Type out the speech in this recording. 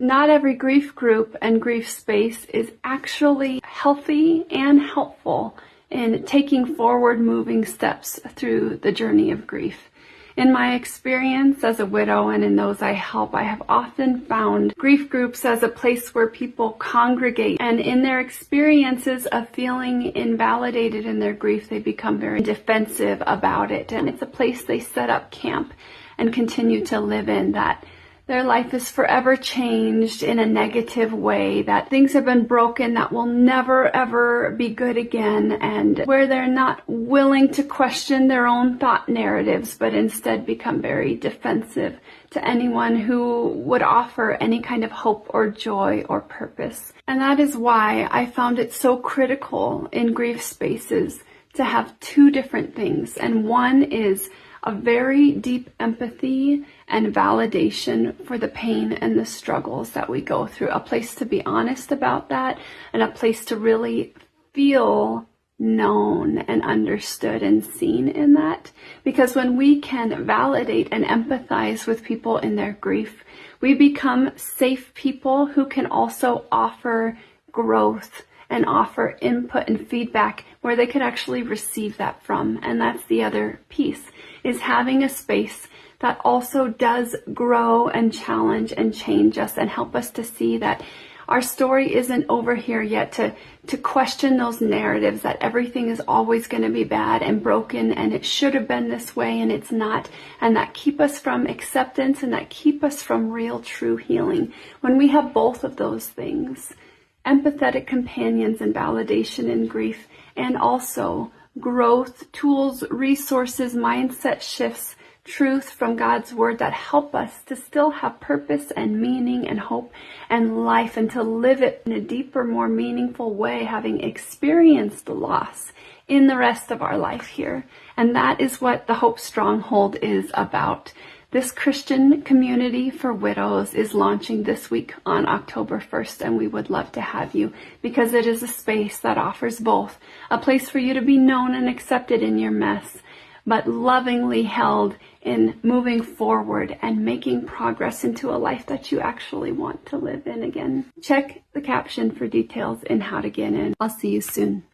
Not every grief group and grief space is actually healthy and helpful in taking forward moving steps through the journey of grief. In my experience as a widow and in those I help, I have often found grief groups as a place where people congregate, and in their experiences of feeling invalidated in their grief, they become very defensive about it. And it's a place they set up camp and continue to live in, that their life is forever changed in a negative way, that things have been broken that will never ever be good again, and where they're not willing to question their own thought narratives, but instead become very defensive to anyone who would offer any kind of hope or joy or purpose. And that is why I found it so critical in grief spaces to have two different things. And one is a very deep empathy and validation for the pain and the struggles that we go through. A place to be honest about that, and a place to really feel known and understood and seen in that. Because when we can validate and empathize with people in their grief, we become safe people who can also offer growth and offer input and feedback where they could actually receive that from. And that's the other piece, is having a space that also does grow and challenge and change us and help us to see that our story isn't over here yet, to question those narratives that everything is always going to be bad and broken and it should have been this way and it's not, and that keep us from acceptance and that keep us from real true healing. When we have both of those things, empathetic companions and validation in grief, and also growth, tools, resources, mindset shifts, truth from God's word that help us to still have purpose and meaning and hope and life, and to live it in a deeper, more meaningful way, having experienced the loss in the rest of our life here. And that is what the HOPE Stronghold is about. This Christian community for widows is launching this week on October 1st, and we would love to have you, because it is a space that offers both a place for you to be known and accepted in your mess, but lovingly held in moving forward and making progress into a life that you actually want to live in again. Check the caption for details in how to get in. I'll see you soon.